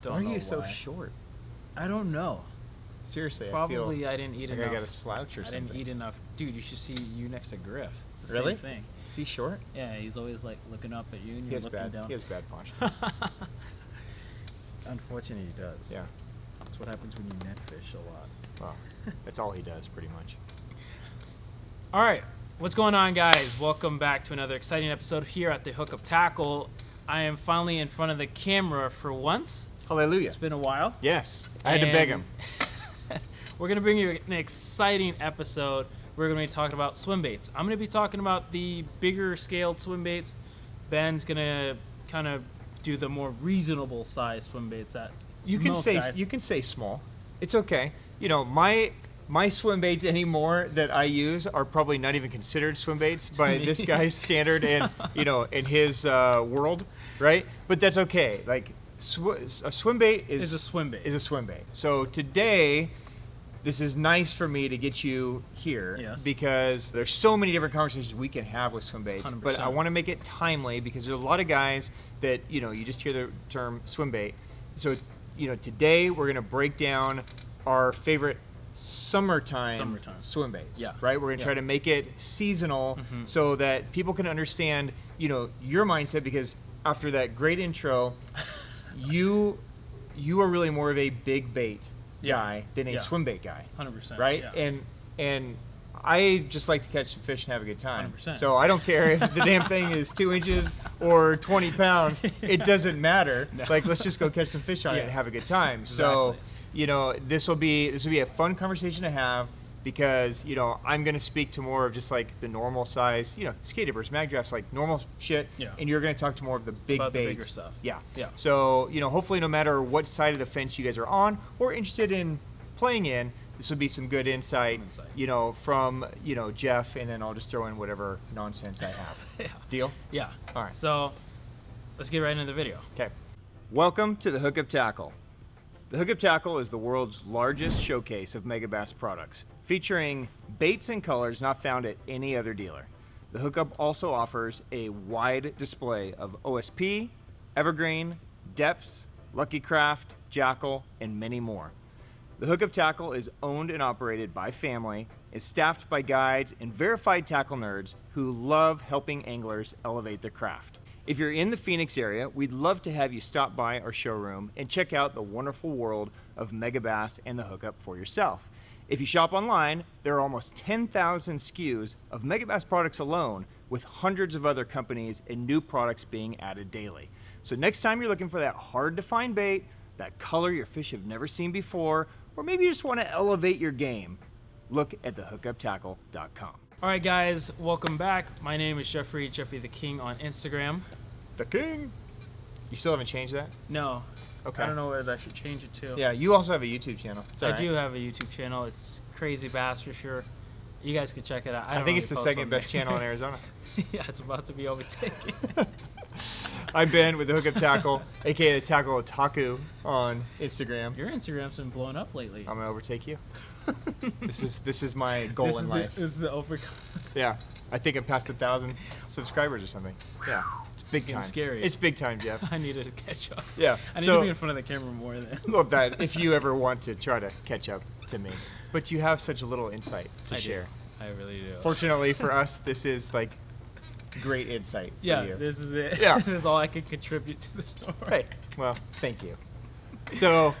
Why are you so short? I don't know. Seriously, Probably I didn't eat like enough. I got a slouch or something. I didn't eat enough. Dude, you should see you next to Griff. It's the Really? same thing. Is he short? Yeah, he's always like looking up at you and He you're has looking bad. down. He has bad posture. Unfortunately, he does. Yeah. That's what happens when you net fish a lot. Well, that's all he does, pretty much. All right, what's going on, guys? Welcome back to another exciting episode here at the Hookup Tackle. I am finally in front of the camera for once. Hallelujah. It's been a while. Yes, I had to beg him. We're gonna bring you an exciting episode. We're gonna be talking about swim baits. I'm gonna be talking about the bigger scaled swim baits. Ben's gonna kind of do the more reasonable size swim baits that You can most say guys. you can say small. It's okay. You know, my swim baits anymore that I use are probably not even considered swim baits by this guy's standard and in his world, right? But that's okay. Like a swim bait is a swim bait. Is a swim bait. So today, this is nice for me to get you here. Yes. Because there's so many different conversations we can have with swim baits. 100%. But I want to make it timely because there's a lot of guys that you just hear the term swim bait. So today we're gonna break down our favorite summertime swim baits. Yeah. Right. We're gonna try to make it seasonal so that people can understand your mindset, because after that great intro, you are really more of a big bait guy than a swim bait guy. 100%. Right. Yeah. And I just like to catch some fish and have a good time. 100%. So I don't care if the damn thing is 2 inches or 20 pounds. It doesn't matter. No. Like, let's just go catch some fish on it and have a good time. So, this will be a fun conversation to have, because I'm gonna speak to more of just like the normal size, skate dippers, magdrafts, like normal shit. Yeah. And you're gonna talk to more of the big About the bait. bigger stuff. Yeah. Yeah. So hopefully, no matter what side of the fence you guys are on or interested in playing in, this would be some good insight, from Geoff, and then I'll just throw in whatever nonsense I have. Yeah. Deal? Yeah. All right. So let's get right into the video. Okay. Welcome to the Hookup Tackle. The Hookup Tackle is the world's largest showcase of Megabass products, featuring baits and colors not found at any other dealer. The Hookup also offers a wide display of OSP, Evergreen, Depths, Lucky Craft, Jackal, and many more. The Hookup Tackle is owned and operated by family, is staffed by guides and verified tackle nerds who love helping anglers elevate their craft. If you're in the Phoenix area, we'd love to have you stop by our showroom and check out the wonderful world of Megabass and the Hookup for yourself. If you shop online, there are almost 10,000 SKUs of Megabass products alone, with hundreds of other companies and new products being added daily. So next time you're looking for that hard-to-find bait, that color your fish have never seen before, or maybe you just want to elevate your game, look at thehookuptackle.com. All right, guys, welcome back. My name is Jeffrey the King on Instagram. The King. You still haven't changed that? No. Okay. I don't know where I should change it to. Yeah, you also have a YouTube channel. It's all I right. do have a YouTube channel. It's Crazy Bass for sure. You guys can check it out. I think it's the second best channel in Arizona. Yeah, it's about to be overtaken. I'm Ben with the Hookup Tackle, aka the Tackle Otaku on Instagram. Your Instagram's been blowing up lately. I'm gonna overtake you. This is my goal in life. This is the over. Yeah, I think I'm past 1,000 subscribers or something. Yeah, it's big Getting time. scary. It's big time, Geoff. I need to catch up. Yeah. I need to be in front of the camera more than. Love that. If you ever want to try to catch up to me, but you have such a little insight to share. I really do. Fortunately for us, this is like great insight for Yeah, you. this is it. Yeah. This is all I can contribute to the story. Right. Well, thank you. So,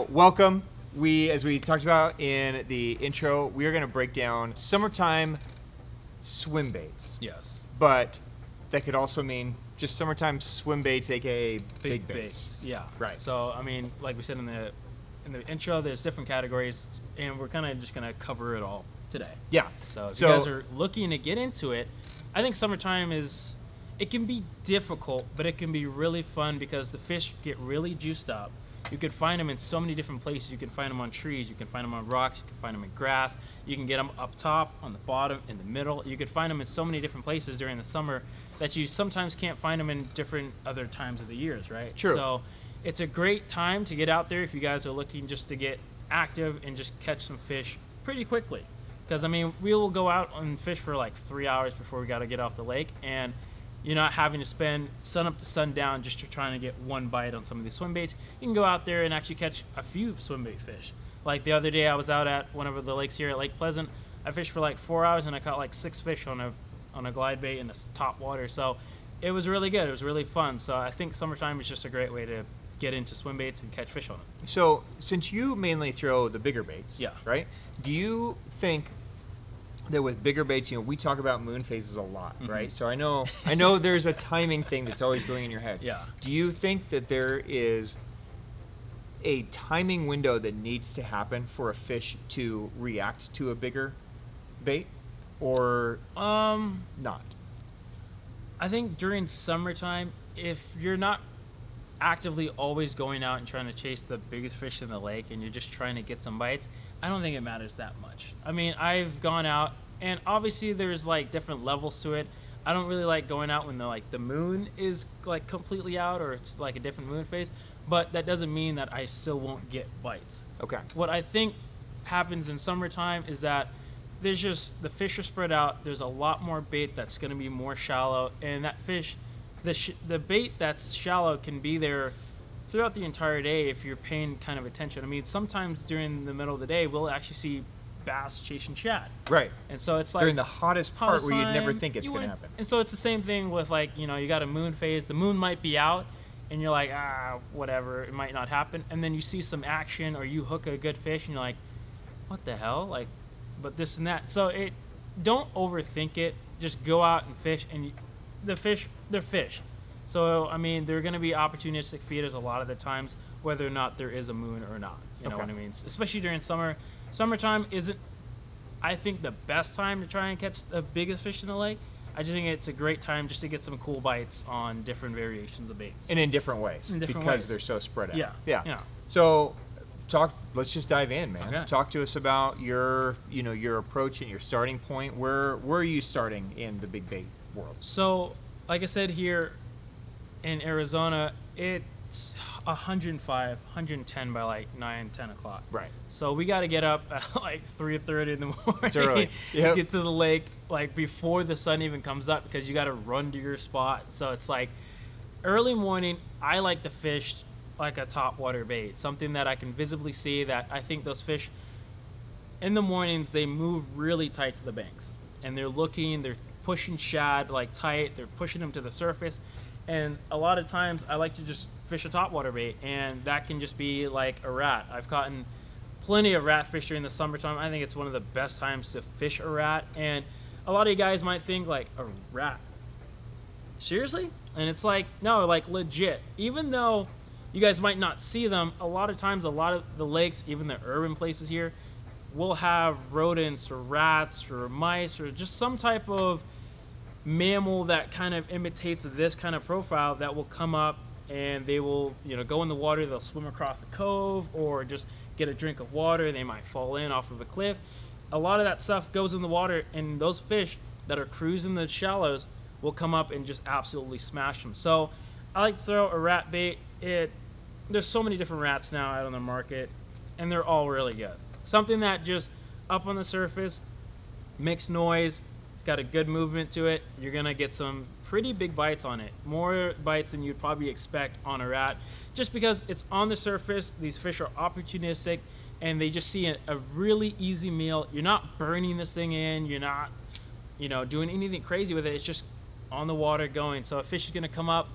welcome. As we talked about in the intro, we are going to break down summertime swim baits. Yes. But that could also mean just summertime swim baits, aka big baits. Yeah. Right. So, I mean, like we said in the intro, there's different categories, and we're kind of just going to cover it all today. Yeah. So if you guys are looking to get into it, I think summertime it can be difficult, but it can be really fun because the fish get really juiced up. You can find them in so many different places. You can find them on trees, you can find them on rocks, you can find them in grass, you can get them up top, on the bottom, in the middle. You can find them in so many different places during the summer that you sometimes can't find them in different other times of the years, right? True. So it's a great time to get out there if you guys are looking just to get active and just catch some fish pretty quickly. Because, I mean, we will go out and fish for like 3 hours before we got to get off the lake. And You're not having to spend sun up to sundown just to trying to get one bite on some of these swim baits. You can go out there and actually catch a few swim bait fish. Like the other day, I was out at one of the lakes here at Lake Pleasant. I fished for like 4 hours and I caught like 6 fish on a glide bait in the top water. So it was really good. It was really fun. So I think summertime is just a great way to get into swim baits and catch fish on them. So since you mainly throw the bigger baits, Yeah. right? Do you think that with bigger baits, we talk about moon phases a lot, right? So I know there's a timing thing that's always going in your head. Yeah. Do you think that there is a timing window that needs to happen for a fish to react to a bigger bait, or not? I think during summertime, if you're not actively always going out and trying to chase the biggest fish in the lake and you're just trying to get some bites, I don't think it matters that much. I mean, I've gone out, and obviously there's like different levels to it. I don't really like going out when the moon is like completely out or it's like a different moon phase, but that doesn't mean that I still won't get bites. Okay. What I think happens in summertime is that there's just, the fish are spread out. There's a lot more bait that's going to be more shallow, and that fish, the bait that's shallow can be there throughout the entire day if you're paying kind of attention. I mean, sometimes during the middle of the day, we'll actually see bass chasing shad. Right. And so it's like during the hottest part where you'd never time, think it's you going to wouldn't- happen. And so it's the same thing with you got a moon phase. The moon might be out, and you're like, whatever, it might not happen. And then you see some action, or you hook a good fish, and you're like, what the hell? But this and that. So don't overthink it. Just go out and fish, and they're fish. So, I mean, they're going to be opportunistic feeders a lot of the times, whether or not there is a moon or not. You know what I mean? Especially during summer. Summertime isn't, I think, the best time to try and catch the biggest fish in the lake. I just think it's a great time just to get some cool bites on different variations of baits. And in different ways. Because ways. They're so spread out. Yeah. So let's just dive in, man. Okay. Talk to us about your approach and your starting point. Where are you starting in the big bait world? So, like I said, here in Arizona, it's 105, 110 by like 9, 10 o'clock. Right. So we got to get up at like 3:30 in the morning. It's early. To get to the lake like before the sun even comes up, because you got to run to your spot. So it's like early morning. I like to fish like a top water bait, something that I can visibly see. That I think those fish in the mornings, they move really tight to the banks, and they're pushing shad like tight. They're pushing them to the surface. And a lot of times I like to just fish a topwater bait, and that can just be like a rat. I've caught plenty of rat fish during the summertime. I think it's one of the best times to fish a rat. And a lot of you guys might think like, a rat? Seriously? And it's like, no, like legit. Even though you guys might not see them, a lot of times, a lot of the lakes, even the urban places here, will have rodents or rats or mice or just some type of mammal that kind of imitates this kind of profile that will come up, and they will go in the water. They'll swim across a cove or just get a drink of water. They might fall in off of a cliff. A lot of that stuff goes in the water, and those fish that are cruising the shallows will come up and just absolutely smash them. So I like to throw a rat bait. There's so many different rats now out on the market, and they're all really good. Something that just up on the surface makes noise. It's got a good movement to it. You're gonna get some pretty big bites on it. More bites than you'd probably expect on a rat, just because it's on the surface. These fish are opportunistic, and they just see a really easy meal. You're not burning this thing in. You're not, doing anything crazy with it. It's just on the water going. So a fish is gonna come up,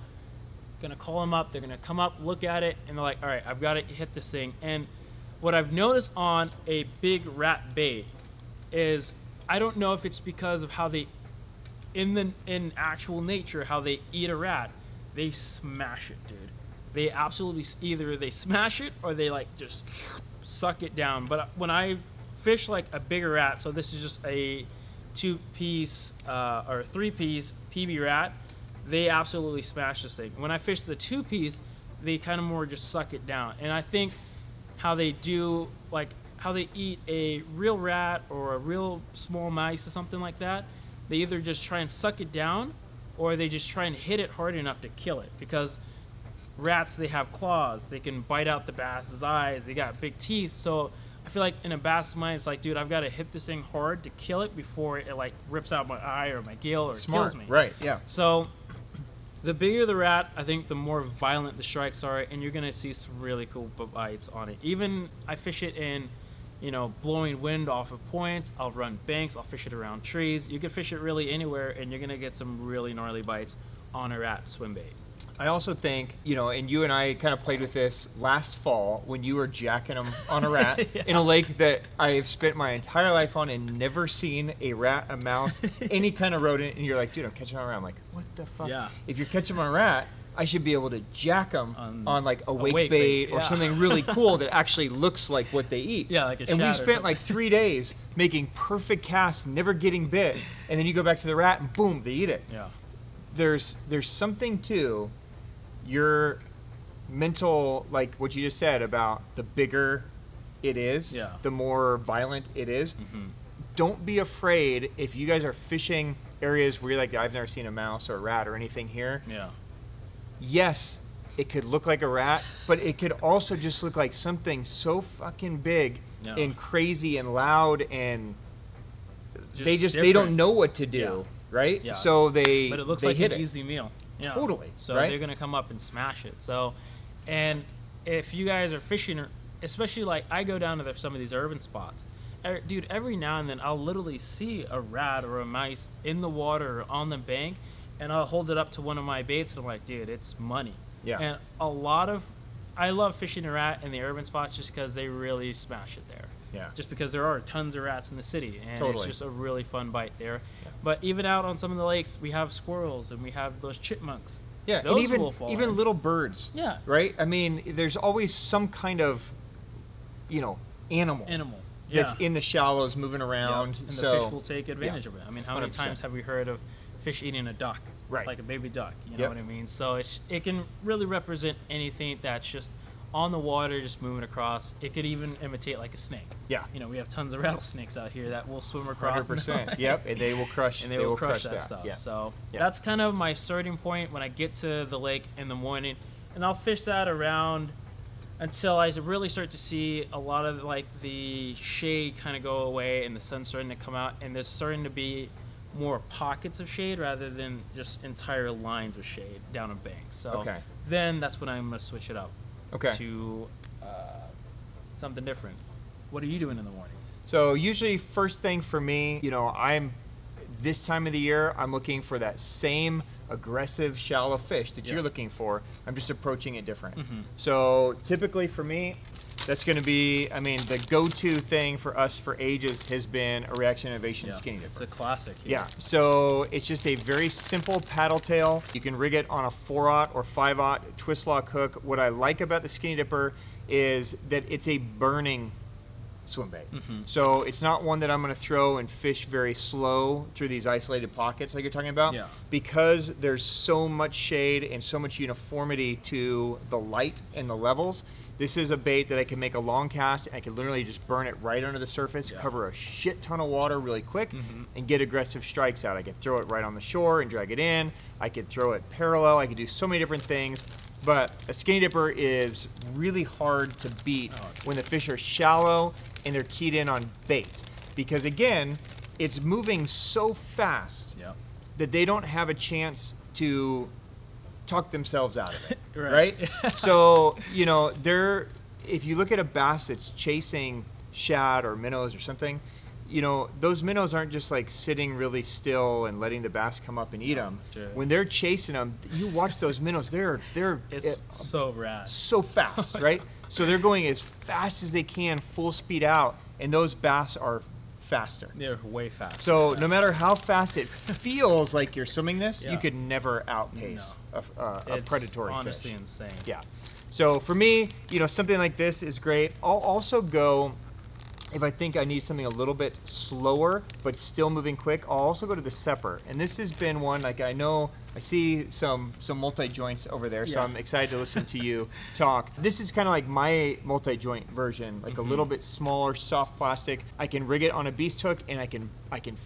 gonna call them up. They're gonna come up, look at it, and they're like, all right, I've got to hit this thing. And what I've noticed on a big rat bait is, I don't know if it's because of how they, in actual nature, how they eat a rat. They smash it, dude. They absolutely, either they smash it or they like just suck it down. But when I fish like a bigger rat, so this is just a 2-piece or 3-piece PB rat, they absolutely smash this thing. When I fish the 2-piece, they kind of more just suck it down. And I think how they do, like how they eat a real rat or a real small mice or something like that, they either just try and suck it down, or they just try and hit it hard enough to kill it. Because rats, they have claws, they can bite out the bass's eyes, they got big teeth. So I feel like in a bass mind, it's like, dude, I've got to hit this thing hard to kill it before it like rips out my eye or my gill or kills me. Right, yeah. So The bigger the rat, I think the more violent the strikes are, and you're gonna see some really cool bites on it. Even I fish it in, you know, blowing wind off of points. I'll run banks. I'll fish it around trees. You can fish it really anywhere, and you're gonna get some really gnarly bites on a rat swim bait. I also think, you know, and you and I kind of played with this last fall when you were jacking them on a rat Yeah. in a lake that I have spent my entire life on and never seen a rat, a mouse, any kind of rodent. And you're like, dude, I'm catching them on a rat. I'm like, what the fuck? Yeah. If you're catching them on a rat, I should be able to jack them on like a wake wake bait bait, or yeah. something really cool that actually looks like what they eat. Yeah, like a And we shad or spent something. like 3 days making perfect casts, never getting bit. And then you go back to the rat and boom, they eat it. Yeah. There's something to your mental, like what you just said about the bigger it is, Yeah. the more violent it is. Mm-hmm. Don't be afraid if you guys are fishing areas where you're like, I've never seen a mouse or a rat or anything here. Yeah. Yes, it could look like a rat, but it could also just look like something so fucking big Yeah. and crazy and loud, and they different. don't know what to do, Yeah. right? Yeah. So But it looks they like hit an it. easy meal. Yeah. Totally, So right? they're gonna come up and smash it. So, and if you guys are fishing, especially like I go down to some of these urban spots, dude. Every now and then I'll literally see a rat or a mice in the water or on the bank, and I'll hold it up to one of my baits and I'm like, dude, it's money. Yeah. And I love fishing a rat in the urban spots just because they really smash it there. Yeah. Just because there are tons of rats in the city, and Totally. it's just a really fun bite there. Yeah. But even out on some of the lakes, we have squirrels and we have those chipmunks. Yeah, Those and will fall even in. little birds. Yeah. Right? I mean, there's always some kind of, you know, animal Yeah. that's in the shallows moving around. And the so fish will take advantage of it. I mean, how many 100%. times have we heard of fish eating a duck? Right. Like a baby duck, you know Yep. what I mean? So it can really represent anything that's just on the water, just moving across. It could even imitate like a snake. Yeah. You know, we have tons of rattlesnakes out here that will swim across. 100%. Yep, and they will crush. And they will crush that stuff. Yeah. So Yeah. that's kind of my starting point when I get to the lake in the morning, and I'll fish that around until I really start to see a lot of like the shade kind of go away and the sun's starting to come out, and there's starting to be more pockets of shade rather than just entire lines of shade down a bank. So Okay. then that's when I'm gonna switch it up Okay. to something different. What are you doing in the morning? So usually first thing for me, you know, this time of the year, I'm looking for that same aggressive shallow fish that Yeah. you're looking for. I'm just approaching it different. Mhm. So typically for me, that's going to be, I mean, the go-to thing for us for ages has been a reaction innovation skinny dipper. It's a classic. Yeah, so it's just a very simple paddle tail. You can rig it on a 4/0 or 5/0 twist lock hook. What I like about the skinny dipper is that it's a burning swim bait. So it's not one that I'm going to throw and fish very slow through these isolated pockets like you're talking about. Yeah. Because there's so much shade and so much uniformity to the light and the levels. This is a bait that I can make a long cast and I can literally just burn it right under the surface, Yeah. cover a shit ton of water really quick, and get aggressive strikes out. I could throw it right on the shore and drag it in. I could throw it parallel. I could do so many different things. But a skinny dipper is really hard to beat when the fish are shallow and they're keyed in on bait. Because again, it's moving so fast Yeah. that they don't have a chance to talk themselves out of it, Right. right? So, you know, if you look at a bass that's chasing shad or minnows or something, you know, those minnows aren't just like sitting really still and letting the bass come up and eat them. sure. When they're chasing them, you watch those minnows, they're It's so rad. so fast, right? So they're going as fast as they can, full speed out, and those bass are faster. They're way fast. So no matter how fast it feels like you're swimming this, Yeah. you could never outpace a It's predatory honestly fish. insane. Yeah. So for me, you know, something like this is great. I'll also go, if I think I need something a little bit slower but still moving quick, I'll also go to the Separ. And this has been one, like I know, I see some multi-joints over there, so Yeah. I'm excited to listen to you talk. This is kind of like my multi-joint version, like a little bit smaller, soft plastic. I can rig it on a beast hook and I can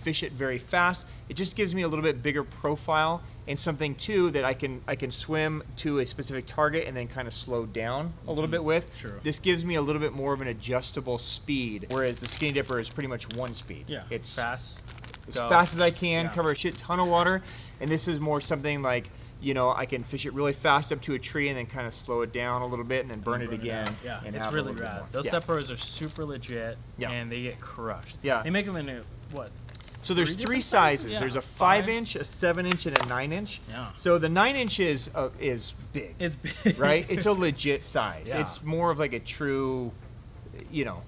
fish it very fast. It just gives me a little bit bigger profile and something too that I can swim to a specific target and then kind of slow down a little bit with. True. This gives me a little bit more of an adjustable speed, whereas the skinny dipper is pretty much one speed. Yeah. It's fast. as go. fast as I can, Yeah. cover a shit ton of water, and this is more something like You know, I can fish it really fast up to a tree and then kind of slow it down a little bit and then burn it again. Yeah, and it's have a really little bit rad. more. Those Yeah. Separs are super legit, Yeah. and they get crushed. Yeah. They make them in what? So there's 3 different sizes. Yeah, There's a 5 5-inch, a 7-inch, and a 9-inch. Yeah. So the 9-inch is big. It's big. Right? It's a legit size. Yeah. It's more of like a true, you know,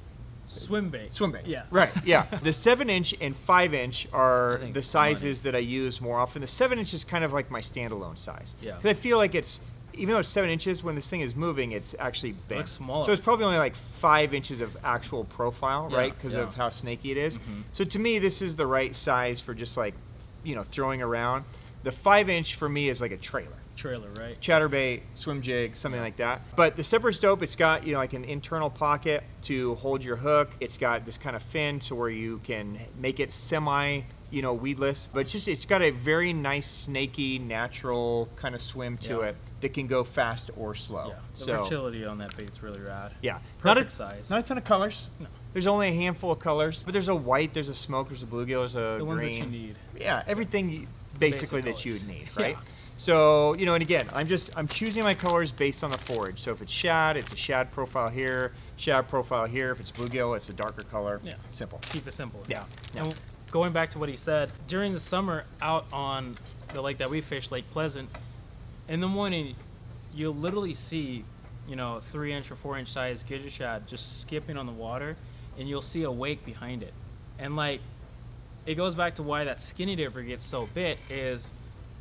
swim bait. swim bait. Yeah. Right. Yeah. The 7-inch and 5-inch are I think the sizes that I use more often. The 7-inch is kind of like my standalone size. Yeah. 'Cause I feel like it's, even though it's 7 inches, when this thing is moving, it's actually big. looks smaller. So it's probably only like 5 inches of actual profile, Yeah, right? Because yeah. of how snaky it is. Mhm. So to me, this is the right size for just like, you know, throwing around. The 5-inch for me is like a trailer. Trailer, right? Chatterbait, swim jig, something like that. But the Separ's dope. It's got, you know, like an internal pocket to hold your hook. It's got this kind of fin to where you can make it semi, you know, weedless. But it's got a very nice, snaky, natural kind of swim to Yeah. it that can go fast or slow. Yeah. The So versatility on that bait's really rad. yeah, Perfect size. Not a ton of colors. No. There's only a handful of colors, but there's a white, there's a smoke, there's a bluegill, there's a The ones green. that you need. Yeah, everything basically Basic that you colors. would need, right? Yeah. So, you know, and again, I'm choosing my colors based on the forage. So if it's shad, it's a shad profile here, shad profile here. If it's bluegill, it's a darker color. Yeah. Simple. Keep it simple. Yeah. And going back to what he said, during the summer out on the lake that we fished, Lake Pleasant, in the morning, you'll literally see, you know, 3-inch or 4-inch size gidget shad just skipping on the water, and you'll see a wake behind it. And like, it goes back to why that skinny dipper gets so bit is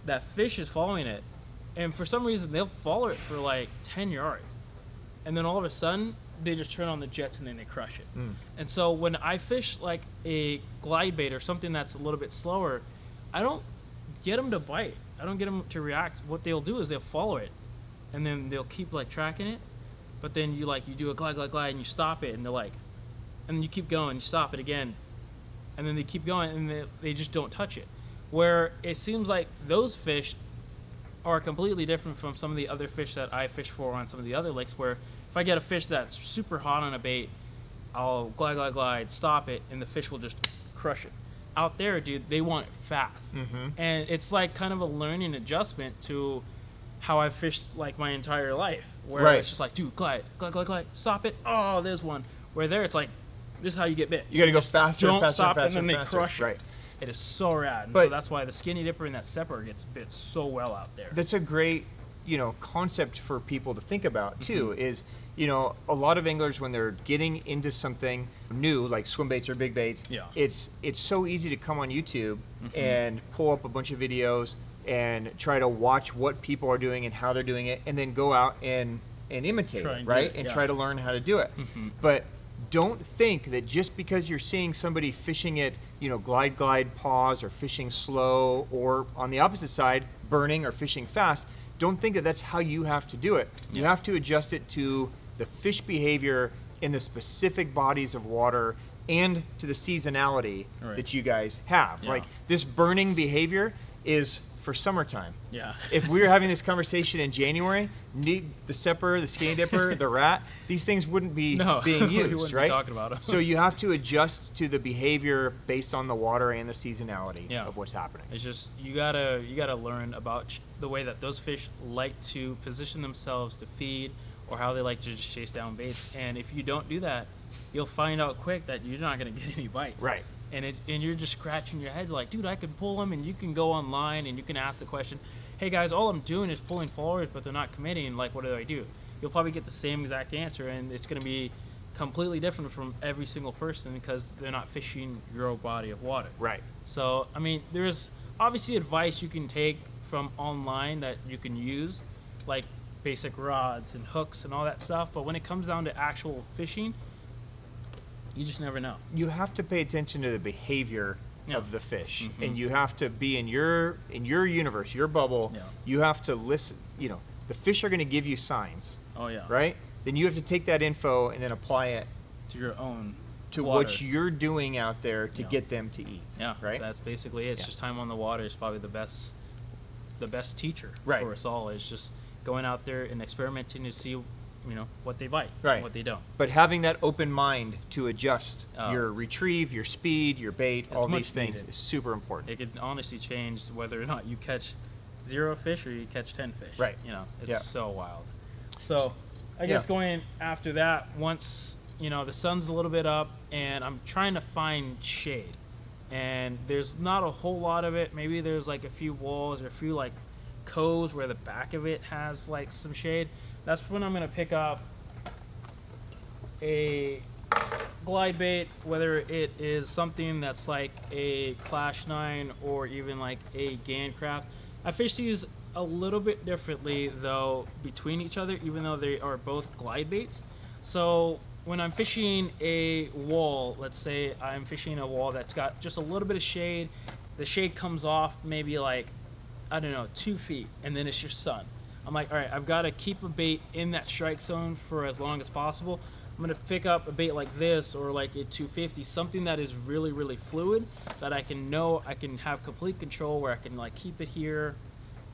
that fish is following it, and for some reason they'll follow it for like 10 yards, and then all of a sudden they just turn on the jets and then they crush it. And so when I fish like a glide bait or something that's a little bit slower, I don't get them to bite. I don't get them to react. What they'll do is they'll follow it, and then they'll keep like tracking it, but then you do a glide and you stop it, and they're like, and then you keep going, you stop it again, and then they keep going, and they just don't touch it. Where it seems like those fish are completely different from some of the other fish that I fish for on some of the other lakes, where if I get a fish that's super hot on a bait, I'll glide, stop it, and the fish will just crush it. Out there, dude, they want it fast. And it's like kind of a learning adjustment to how I've fished like my entire life, where Right. it's just like, dude, glide, stop it. Oh, there's one. Where there, it's like, this is how you get bit. You gotta go just faster, don't faster, stop, faster, and then they faster. crush it. Right. It is so rad, and But- so that's why the skinny dipper and that Separ gets bit so well out there. That's a great, you know, concept for people to think about too. Mm-hmm. Is, you know, a lot of anglers when they're getting into something new like swim baits or big baits, Yeah. it's so easy to come on YouTube Mm-hmm. and pull up a bunch of videos and try to watch what people are doing and how they're doing it, and then go out and imitate Try it, and do right? it, And yeah. try to learn how to do it. Mhm. But don't think that just because you're seeing somebody fishing it, you know, glide, pause, or fishing slow, or on the opposite side, burning or fishing fast, don't think that that's how you have to do it. You Yeah. have to adjust it to the fish behavior in the specific bodies of water and to the seasonality Right. that you guys have. Yeah. Like, this burning behavior is for summertime. Yeah. If we were having this conversation in January, the Separ, the skinny dipper, the rat, these things wouldn't be No, being we used, wouldn't be right? talking about 'em. So you have to adjust to the behavior based on the water and the seasonality Yeah. of what's happening. It's just you gotta learn about the way that those fish like to position themselves to feed, or how they like to just chase down baits. And if you don't do that, you'll find out quick that you're not gonna get any bites. Right. And you're just scratching your head like, dude, I can pull them, and you can go online and you can ask the question, hey guys, all I'm doing is pulling forward, but they're not committing. Like, what do I do? You'll probably get the same exact answer, and it's gonna be completely different from every single person because they're not fishing your body of water. Right. So, I mean, there's obviously advice you can take from online that you can use, like basic rods and hooks and all that stuff. But when it comes down to actual fishing, you just never know. You have to pay attention to the behavior Yeah. of the fish, Mhm. and you have to be in your universe, your bubble. Yeah. You have to listen. You know, the fish are going to give you signs, Oh yeah. right? Then you have to take that info and then apply it To your own to water. what you're doing out there to Yeah. get them to eat. Yeah. Right. That's basically it. It's Yeah. just time on the water is probably the best teacher Right. for us all. Is just going out there and experimenting to see, what they bite, Right. and what they don't. But having that open mind to adjust Oh, your it's- retrieve, your speed, your bait, It's all much these things needed. is super important. It could honestly change whether or not you catch 0 fish or you catch 10 fish. Right. You know, it's Yeah. so wild. So I guess Yeah. going after that, once, you know, the sun's a little bit up and I'm trying to find shade. And there's not a whole lot of it. Maybe there's like a few walls or a few like coves where the back of it has like some shade. That's when I'm gonna pick up a glide bait, whether it is something that's like a Clash 9 or even like a Gancraft. I fish these a little bit differently though between each other, even though they are both glide baits. So when I'm fishing a wall, let's say I'm fishing a wall that's got just a little bit of shade, the shade comes off maybe like, I don't know, 2 feet, and then it's your sun. I'm like, all right, I've got to keep a bait in that strike zone for as long as possible. I'm gonna pick up a bait like this or like a 250, something that is really, really fluid, that I can know I can have complete control, where I can like keep it here,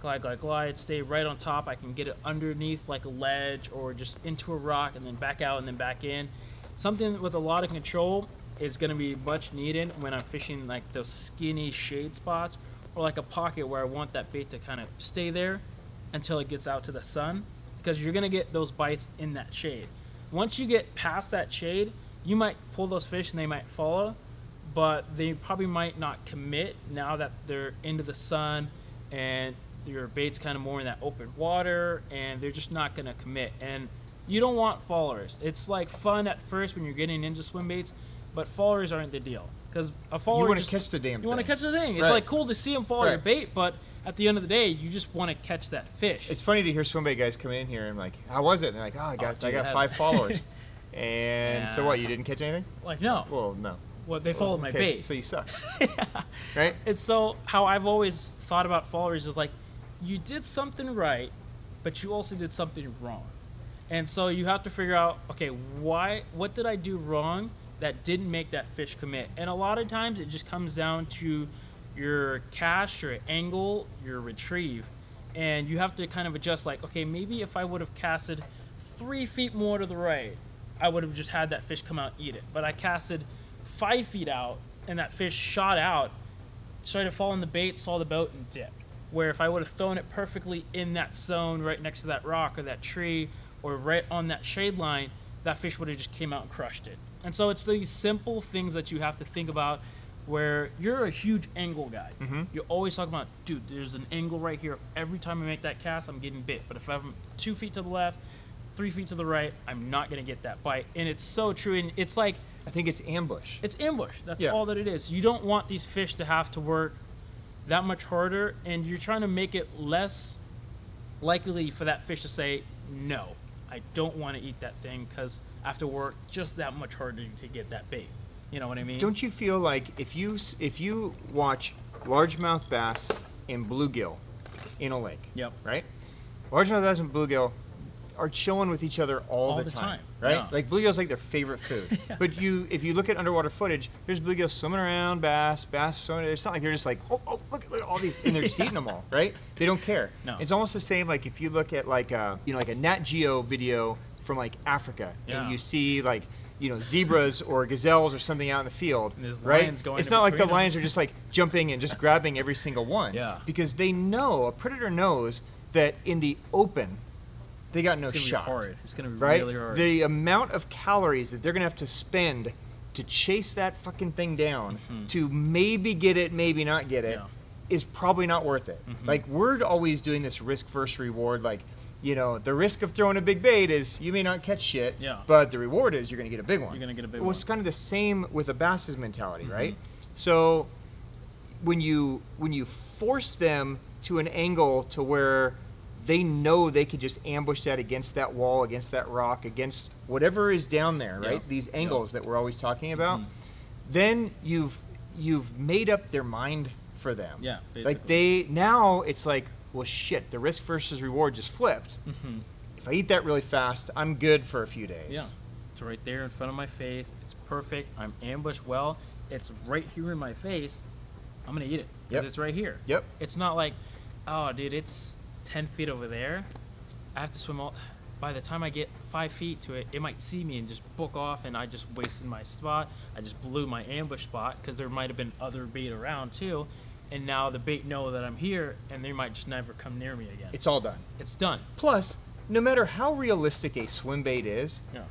glide, glide, glide, stay right on top. I can get it underneath like a ledge or just into a rock and then back out and then back in. Something with a lot of control is going to be much needed when I'm fishing like those skinny shade spots, or like a pocket where I want that bait to kind of stay there until it gets out to the sun, because you're going to get those bites in that shade. Once you get past that shade, you might pull those fish and they might follow, but they probably might not commit now that they're into the sun and your bait's kind of more in that open water, and they're just not going to commit. And you don't want followers. It's like fun at first when you're getting into swim baits, but followers aren't the deal, because a follower, You want to catch the damn thing. you want to catch the thing. It's Right. like cool to see them follow your Right. bait, but at the end of the day, you just want to catch that fish. It's funny to hear swim bait guys come in here and like, how was it? And they're like, oh, I got 5 followers. And so Yeah. what? You didn't catch anything? like, no, Well, no. well, they followed my Okay, bait. So you suck, Yeah. right? It's so how I've always thought about followers is like, you did something right, but you also did something wrong. And so you have to figure out, okay, what did I do wrong that didn't make that fish commit? And a lot of times it just comes down to your cast, your angle, your retrieve. And you have to kind of adjust, like, okay, maybe if I would have casted 3 feet more to the right, I would have just had that fish come out and eat it. But I casted 5 feet out and that fish shot out, started to fall in the bait, saw the boat, and dipped. Where if I would have thrown it perfectly in that zone right next to that rock or that tree or right on that shade line, that fish would have just came out and crushed it. And so it's these simple things that you have to think about, where you're a huge angle guy. Mhm. You always talk about, dude, there's an angle right here. Every time I make that cast, I'm getting bit. But if I'm 2 feet to the left, 3 feet to the right, I'm not going to get that bite. And it's so true. And it's like, I think it's ambush. it's ambush. That's Yeah. all that it is. You don't want these fish to have to work that much harder, and you're trying to make it less likely for that fish to say, no, I don't want to eat that thing, because I have to work just that much harder to get that bait. You know what I mean? Don't you feel like if you watch largemouth bass and bluegill in a lake, Yep. right? Largemouth bass and bluegill are chilling with each other all the time, right? yeah. Like bluegill's like their favorite food. Yeah. But if you look at underwater footage, there's bluegill swimming around, bass swimming. It's not like they're just like, oh, look at all these, and they're just eating them all, right? They don't care. No. It's almost the same like if you look at like like a Nat Geo video from like Africa, Yeah. and you see like zebras or gazelles or something out in the field, And there's right? lions going It's in not like the between them. lions are just like jumping and just grabbing every single one. Yeah. Because they know, a predator knows that in the open, they got no It's gonna shot. be hard. It's gonna be Right? really hard. The amount of calories that they're gonna have to spend to chase that fucking thing down, to maybe get it, maybe not get it, Yeah. is probably not worth it. Like, we're always doing this risk versus reward. Like, the risk of throwing a big bait is you may not catch shit, Yeah. but the reward is you're gonna get a big one. You're gonna get a big Well, one. it's kind of the same with a bass's mentality, right? So when you force them to an angle to where they know they could just ambush that against that wall, against that rock, against whatever is down there, right? Yep. These angles that we're always talking about. Then you've made up their mind for them. Yeah, Like basically. now it's like, well, shit, the risk versus reward just flipped. If I eat that really fast, I'm good for a few days. Yeah. It's right there in front of my face. It's perfect. I'm ambushed well. It's right here in my face. I'm going to eat it because Yep. it's right here. Yep. It's not like, oh, dude, it's 10 feet over there. I have to swim all. By the time I get 5 feet to it, it might see me and just book off, and I just wasted my spot. I just blew my ambush spot because there might have been other bait around too. and now the bait know that I'm here, and they might just never come near me again. It's all done. It's done. Plus, no matter how realistic a swim bait is, Yeah.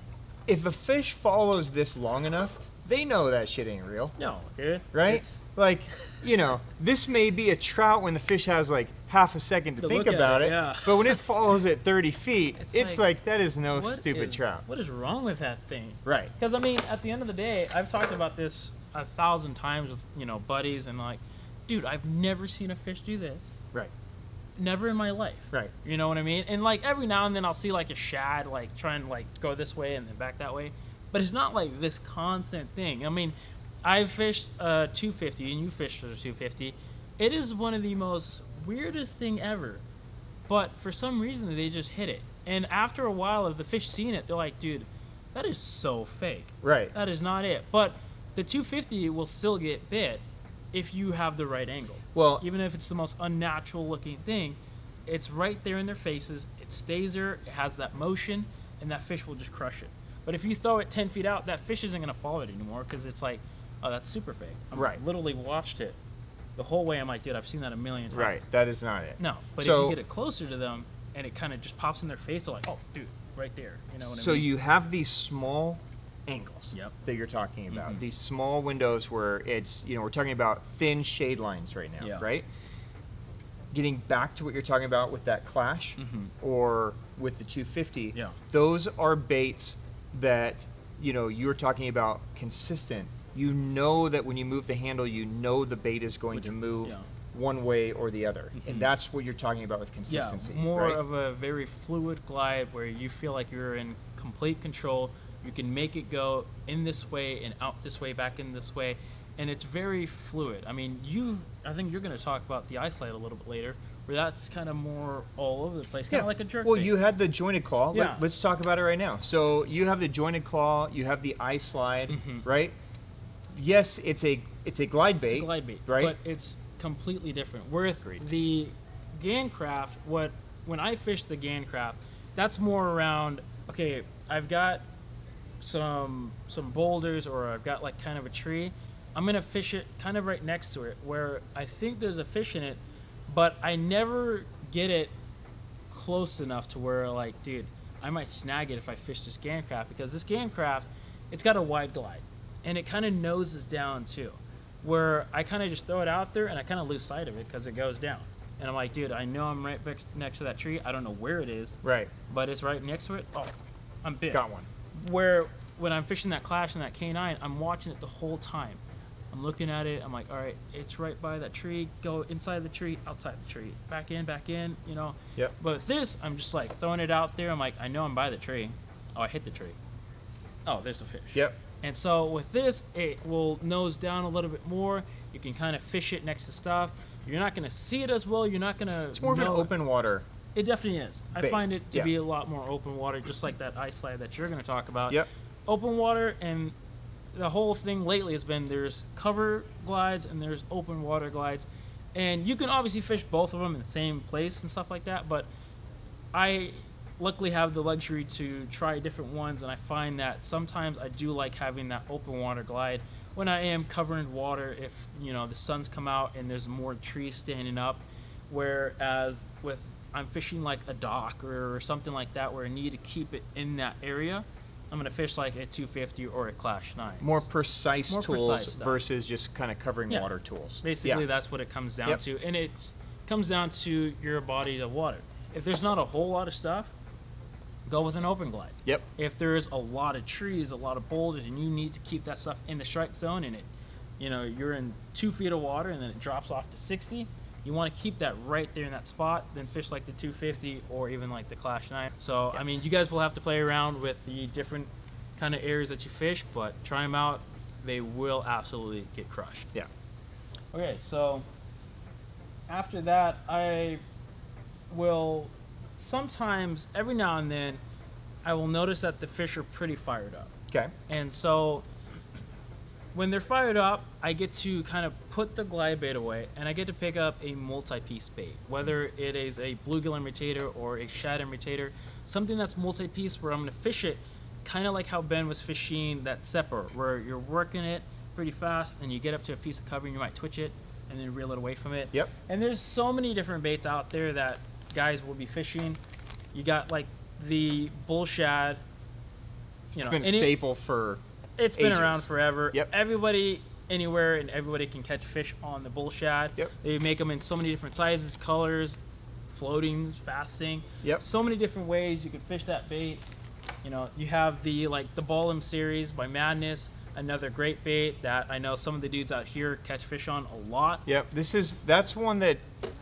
if a fish follows this long enough, they know that shit ain't real. No, dude. Right? It's- Like, you know, this may be a trout when the fish has like half a second to To think look at about it, it, yeah. but when it follows at 30 feet, It's it's like, like that is no What stupid is- trout. What is wrong with that thing? Right. Because I mean, at the end of the day, I've talked about this 1,000 times with buddies, and like, dude, I've never seen a fish do this. Right. Never in my life. Right. You know what I mean? And like every now and then I'll see like a shad like trying to like go this way and then back that way, but it's not like this constant thing. I mean, I've fished 250 and you fished for 250. It is one of the most weirdest thing ever, but for some reason they just hit it. And after a while of the fish seeing it, they're like, dude, that is so fake. Right. That is not it. But the 250 will still get bit if you have the right angle. Well, Even if it's the most unnatural looking thing, it's right there in their faces. It stays there. It has that motion, and that fish will just crush it. But if you throw it 10 feet out, that fish isn't going to follow it anymore because it's like, oh, that's super fake. Right. Literally watched it the whole way. I'm like, dude, I've seen that a million times. right. That is not it. No, but So- if you get it closer to them and it kind of just pops in their face, they're like, oh, dude, right there. You know what I So mean? you have these small angles Yep. that you're talking about. Mhm. These small windows where it's, we're talking about thin shade lines right now, Yeah. right? Getting back to what you're talking about with that clash Mhm. or with the 250, Yeah. those are baits that, you're talking about consistent. You know that when you move the handle, the bait is going to move yeah. one way or the other. Mhm. And that's what you're talking about with consistency. Yeah, more right? of a very fluid glide where you feel like you're in complete control. You can make it go in this way and out this way, back in this way, and it's very fluid. I mean, I think you're going to talk about the eye slide a little bit later, where that's kind of more all over the place, kind of like a jerk Well, bait. you had the jointed claw. Yeah. Let's talk about it right now. So you have the jointed claw. You have the eye slide, Mhm. right? Yes, it's a glide bait. It's a glide bait, right? but it's completely different. With Agreed. the Gancraft, when I fish the Gancraft, that's more around, okay, I've got some boulders or I've got like kind of a tree. I'm gonna fish it kind of right next to it where I think there's a fish in it, but I never get it close enough to where like, dude, I might snag it if I fish this Gancraft, because this Gancraft, it's got a wide glide and it kind of noses down too, where I kind of just throw it out there and I kind of lose sight of it because it goes down. And I'm like, dude, I know I'm right next to that tree. I don't know where it is, Right. but it's right next to it. Oh, I'm bit. Got one. Where when I'm fishing that Clash and that K9, I'm watching it the whole time. I'm looking at it. I'm like, all right, it's right by that tree. Go inside the tree, outside the tree, back in, Yep. But with this, I'm just like throwing it out there. I'm like, I know I'm by the tree. Oh, I hit the tree. Oh, there's a fish. Yep. And so with this, it will nose down a little bit more. You can kind of fish it next to stuff. You're not going to see it as well. You're not going to. It's more of an open water. It definitely is. I bait. find it to Yeah. be a lot more open water, just like that ice slide that you're going to talk about. Yep. Open water, and the whole thing lately has been there's cover glides and there's open water glides. And you can obviously fish both of them in the same place and stuff like that, but I luckily have the luxury to try different ones, and I find that sometimes I do like having that open water glide when I am covering water, if the sun's come out and there's more trees standing up, whereas with I'm fishing like a dock or something like that where I need to keep it in that area, I'm gonna fish like a 250 or a Clash 9. More precise More tools precise stuff. versus just kind of covering Yeah. water tools. Basically, Yeah. that's what it comes down Yep. to, and it comes down to your body of water. If there's not a whole lot of stuff, go with an open glide. Yep. If there's a lot of trees, a lot of boulders, and you need to keep that stuff in the strike zone, and you're in 2 feet of water, and then it drops off to 60. You want to keep that right there in that spot, then fish like the 250 or even like the Clash 9. So, Yeah. I mean, you guys will have to play around with the different kind of areas that you fish, but try them out. They will absolutely get crushed. Yeah. Okay, so after that, I will sometimes, every now and then, I will notice that the fish are pretty fired up. Okay. And so when they're fired up, I get to kind of put the glide bait away, and I get to pick up a multi-piece bait, whether it is a bluegill imitator or a shad imitator, something that's multi-piece where I'm going to fish it kind of like how Ben was fishing that Separ, where you're working it pretty fast and you get up to a piece of cover and you might twitch it, and then reel it away from it. Yep. And there's so many different baits out there that guys will be fishing. You got like the bull shad. You know, It's been a staple for it's been ages. around forever. Yep. Everybody, anywhere, and everybody can catch fish on the bull shad. Yep. They make them in so many different sizes, colors, floating, fasting. Yep. So many different ways you can fish that bait. You know, you have the Balam series by Madness, another great bait that I know some of the dudes out here catch fish on a lot. Yep, that's one that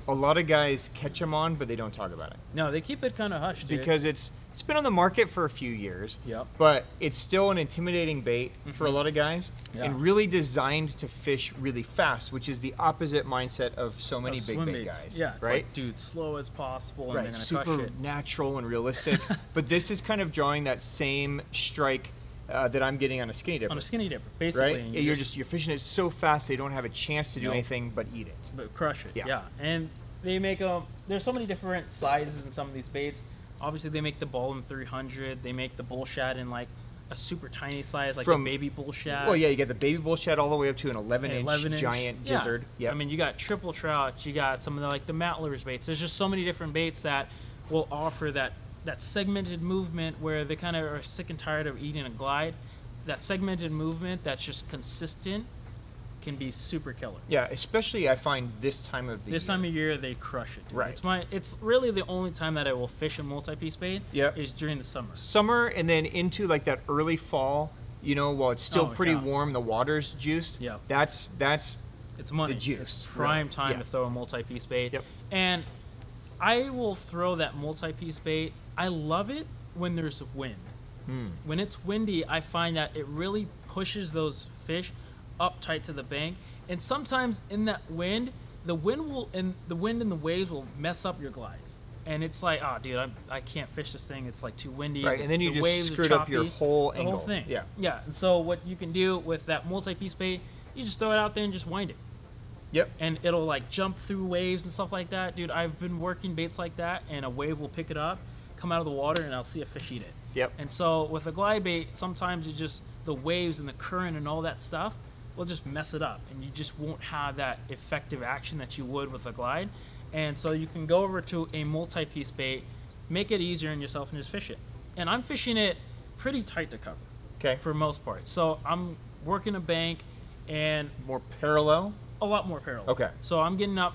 a lot of guys catch them on, but they don't talk about it No, they keep it kind of hushed, dude. because it's been on the market for a few years. Yep. But it's still an intimidating bait for a lot of guys, Yeah. and really designed to fish really fast, which is the opposite mindset of so many big bait Swimbaits. guys. Yeah, it's right. like, dude, slow as possible, and Right, they're gonna super crush it. natural and realistic. But this is kind of drawing that same strike that I'm getting on a skinny dipper. On a skinny dipper, basically. right? and You're fishing it so fast they don't have a chance to do Nope. anything but eat it. But crush it. Yeah. Yeah. And they make them. There's so many different sizes in some of these baits. Obviously, they make the Balam 300. They make the bull shad in like a super tiny size, like From- a baby bull shad. Well, yeah, you get the baby bull shad all the way up to an 11-inch 11-inch. giant Yeah. gizzard. Yeah. I mean, you got triple trout. You got some of the the Mattlers baits. There's just so many different baits that will offer that segmented movement where they kind of are sick and tired of eating a glide. That segmented movement that's just consistent can be super killer. yeah, especially I find this time of the This year. time of year, they crush it. Dude. Right. It's really the only time that I will fish a multi-piece bait. Yep. Is during the summer. Summer and then into like that early fall, while it's still Oh, pretty yeah. warm, the water's juiced. Yep. That's It's money. the juice, It's prime really. time Yeah. to throw a multi-piece bait. Yep. And I will throw that multi-piece bait. I love it when there's wind. When it's windy, I find that it really pushes those fish up tight to the bank. And sometimes in that wind, the wind and the waves will mess up your glides. And it's like, oh, dude, I can't fish this thing. It's like too windy. Right, and then you the just waves are screwed up your choppy, whole the angle. whole thing. Yeah. Yeah. And so what you can do with that multi-piece bait, you just throw it out there and just wind it. Yep. And it'll like jump through waves and stuff like that. Dude, I've been working baits like that, and a wave will pick it up, come out of the water, and I'll see a fish eat it. Yep. And so with a glide bait, sometimes it's just the waves and the current and all that stuff will just mess it up, and you just won't have that effective action that you would with a glide. And so you can go over to a multi-piece bait, make it easier on yourself, and just fish it. And I'm fishing it pretty tight to cover. Okay. For most part. So I'm working a bank and More parallel. a lot more parallel. Okay. So I'm getting up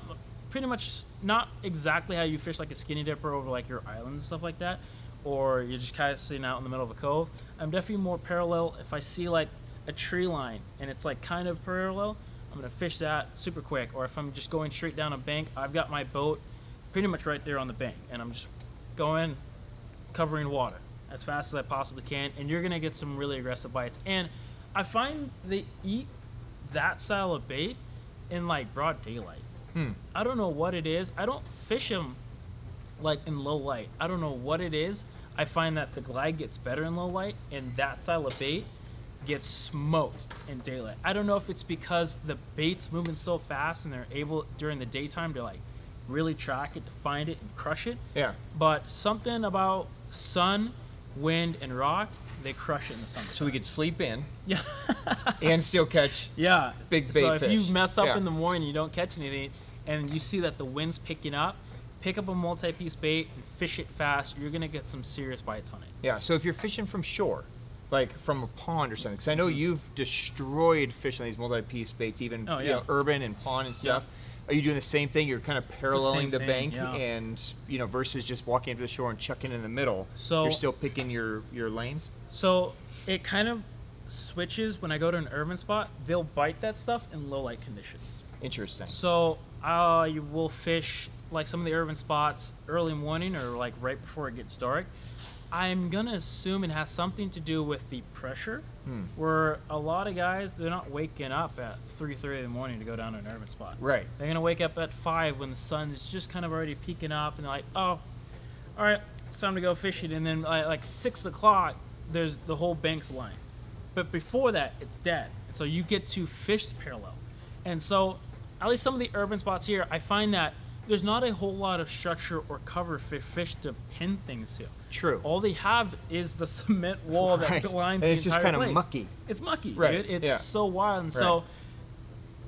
pretty much not exactly how you fish like a skinny dipper over like your islands and stuff like that, or you're just kind of sitting out in the middle of a cove. I'm definitely more parallel. If I see like a tree line and it's like kind of parallel, I'm gonna fish that super quick. Or if I'm just going straight down a bank, I've got my boat pretty much right there on the bank, and I'm just going, covering water as fast as I possibly can, and you're gonna get some really aggressive bites. And I find they eat that style of bait in like broad daylight. I don't know what it is. I don't fish them like in low light. I don't know what it is. I find that the glide gets better in low light, and that style of bait gets smoked in daylight. I don't know if it's because the bait's moving so fast and they're able during the daytime to like really track it, to find it and crush it. Yeah. But something about sun, wind, and rock, they crush it in the summer. So we could sleep in yeah. and still catch. Yeah. Big bait So if you fish. mess up Yeah. in the morning, you don't catch anything, and you see that the wind's picking up, pick up a multi-piece bait and fish it fast. You're gonna get some serious bites on it. Yeah. So if you're fishing from shore, like from a pond or something, because I know you've destroyed fish on these multi-piece baits, even Oh, yeah. urban and pond and stuff. Are you doing the same thing? You're kind of paralleling same the thing, bank, yeah. and versus just walking into the shore and chucking in the middle. So- you're still picking your lanes. So it kind of switches when I go to an urban spot. They'll bite that stuff in low light conditions. Interesting. So you will fish like some of the urban spots early morning or like right before it gets dark. I'm gonna assume it has something to do with the pressure, where a lot of guys, they're not waking up at 3:30 in the morning to go down to an urban spot. Right. They're gonna wake up at 5 when the sun is just kind of already peeking up, and they're like, oh, all right, it's time to go fishing. And then like 6 o'clock, there's the whole bank's line. But before that, it's dead. And so you get to fish parallel. And so at least some of the urban spots here, I find that there's not a whole lot of structure or cover for fish to pin things to. True. All they have is the cement wall Right. that lines And the it's just entire kinda place. mucky. It's mucky, Right, dude. It's yeah. so wild. And Right. so